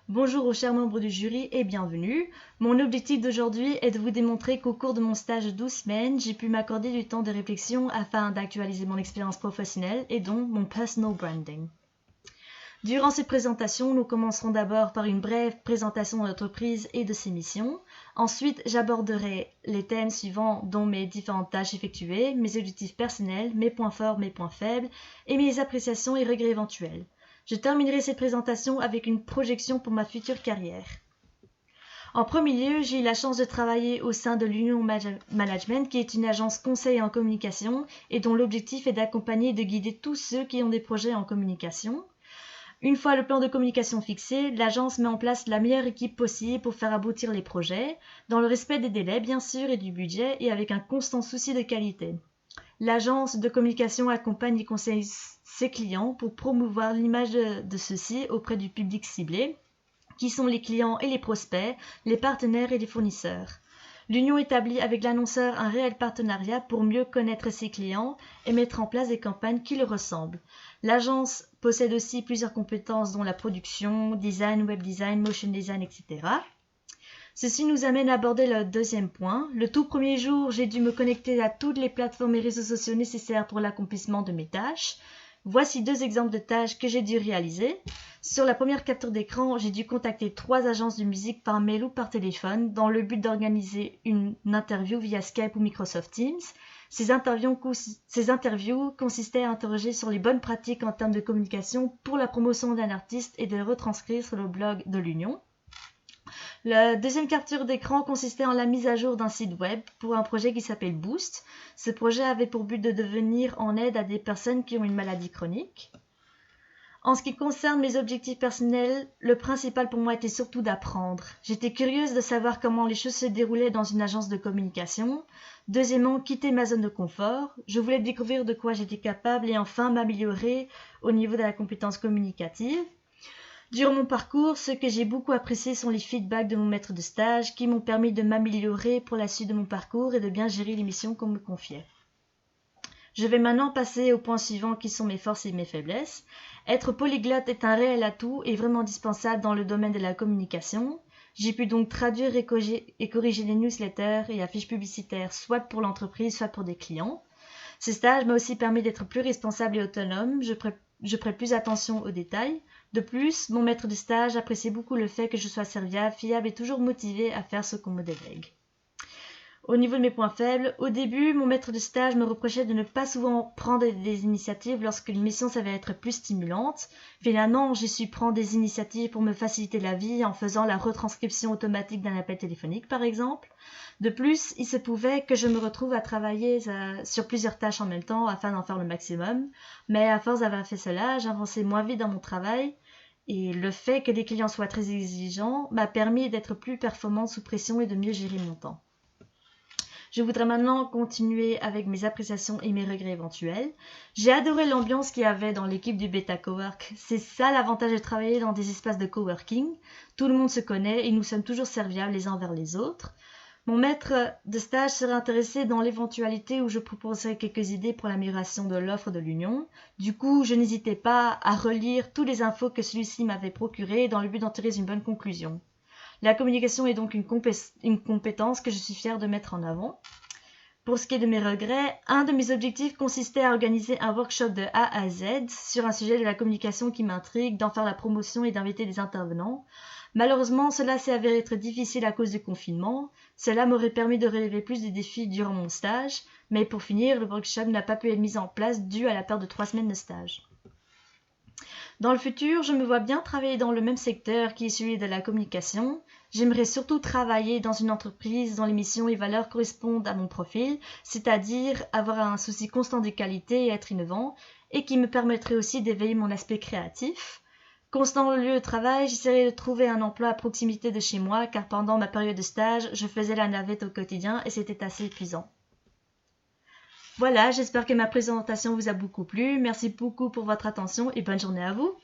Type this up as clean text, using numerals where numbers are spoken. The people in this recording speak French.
Bonjour aux chers membres du jury et bienvenue. Mon objectif d'aujourd'hui est de vous démontrer qu'au cours de mon stage de 12 semaines, j'ai pu m'accorder du temps de réflexion afin d'actualiser mon expérience professionnelle et donc mon personal branding. Durant cette présentation, nous commencerons d'abord par une brève présentation de l'entreprise et de ses missions. Ensuite, j'aborderai les thèmes suivants dont mes différentes tâches effectuées, mes objectifs personnels, mes points forts, mes points faibles et mes appréciations et regrets éventuels. Je terminerai cette présentation avec une projection pour ma future carrière. En premier lieu, j'ai eu la chance de travailler au sein de l'Union Management, qui est une agence conseil en communication et dont l'objectif est d'accompagner et de guider tous ceux qui ont des projets en communication. Une fois le plan de communication fixé, l'agence met en place la meilleure équipe possible pour faire aboutir les projets, dans le respect des délais bien sûr et du budget et avec un constant souci de qualité. L'agence de communication accompagne et conseille ses clients pour promouvoir l'image de ceux-ci auprès du public ciblé, qui sont les clients et les prospects, les partenaires et les fournisseurs. L'Union établit avec l'annonceur un réel partenariat pour mieux connaître ses clients et mettre en place des campagnes qui leur ressemblent. L'agence possède aussi plusieurs compétences dont la production, design, web design, motion design, etc. Ceci nous amène à aborder le deuxième point. Le tout premier jour, j'ai dû me connecter à toutes les plateformes et réseaux sociaux nécessaires pour l'accomplissement de mes tâches. Voici deux exemples de tâches que j'ai dû réaliser. Sur la première capture d'écran, j'ai dû contacter 3 agences de musique par mail ou par téléphone dans le but d'organiser une interview via Skype ou Microsoft Teams. Ces interviews consistaient à interroger sur les bonnes pratiques en termes de communication pour la promotion d'un artiste et de les retranscrire sur le blog de l'Union. La deuxième capture d'écran consistait en la mise à jour d'un site web pour un projet qui s'appelle Boost. Ce projet avait pour but de venir en aide à des personnes qui ont une maladie chronique. En ce qui concerne mes objectifs personnels, le principal pour moi était surtout d'apprendre. J'étais curieuse de savoir comment les choses se déroulaient dans une agence de communication. Deuxièmement, quitter ma zone de confort. Je voulais découvrir de quoi j'étais capable et enfin m'améliorer au niveau de la compétence communicative. Durant mon parcours, ce que j'ai beaucoup apprécié sont les feedbacks de mon maître de stage qui m'ont permis de m'améliorer pour la suite de mon parcours et de bien gérer les missions qu'on me confiait. Je vais maintenant passer aux points suivants qui sont mes forces et mes faiblesses. Être polyglotte est un réel atout et vraiment indispensable dans le domaine de la communication. J'ai pu donc traduire et corriger les newsletters et affiches publicitaires soit pour l'entreprise, soit pour des clients. Ce stage m'a aussi permis d'être plus responsable et autonome. Je prête plus attention aux détails. De plus, mon maître de stage appréciait beaucoup le fait que je sois serviable, fiable et toujours motivée à faire ce qu'on me délègue. Au niveau de mes points faibles, au début, mon maître de stage me reprochait de ne pas souvent prendre des initiatives lorsque une mission s'avère être plus stimulante. Finalement, j'ai su prendre des initiatives pour me faciliter la vie en faisant la retranscription automatique d'un appel téléphonique, par exemple. De plus, il se pouvait que je me retrouve à travailler sur plusieurs tâches en même temps afin d'en faire le maximum. Mais à force d'avoir fait cela, j'avançais moins vite dans mon travail. Et le fait que les clients soient très exigeants m'a permis d'être plus performante sous pression et de mieux gérer mon temps. Je voudrais maintenant continuer avec mes appréciations et mes regrets éventuels. J'ai adoré l'ambiance qu'il y avait dans l'équipe du Beta Cowork. C'est ça l'avantage de travailler dans des espaces de coworking. Tout le monde se connaît et nous sommes toujours serviables les uns envers les autres. Mon maître de stage serait intéressé dans l'éventualité où je proposerais quelques idées pour l'amélioration de l'offre de l'Union. Du coup, je n'hésitais pas à relire toutes les infos que celui-ci m'avait procurées dans le but d'en tirer une bonne conclusion. La communication est donc une compétence que je suis fière de mettre en avant. Pour ce qui est de mes regrets, un de mes objectifs consistait à organiser un workshop de A à Z sur un sujet de la communication qui m'intrigue, d'en faire la promotion et d'inviter des intervenants. Malheureusement, cela s'est avéré être difficile à cause du confinement. Cela m'aurait permis de relever plus de défis durant mon stage, mais pour finir, le workshop n'a pas pu être mis en place dû à la perte de 3 semaines de stage. Dans le futur, je me vois bien travailler dans le même secteur qui est celui de la communication. J'aimerais surtout travailler dans une entreprise dont les missions et valeurs correspondent à mon profil, c'est-à-dire avoir un souci constant de qualité et être innovant, et qui me permettrait aussi d'éveiller mon aspect créatif. Constant le lieu de travail, j'essaierai de trouver un emploi à proximité de chez moi, car pendant ma période de stage, je faisais la navette au quotidien et c'était assez épuisant. Voilà, j'espère que ma présentation vous a beaucoup plu. Merci beaucoup pour votre attention et bonne journée à vous.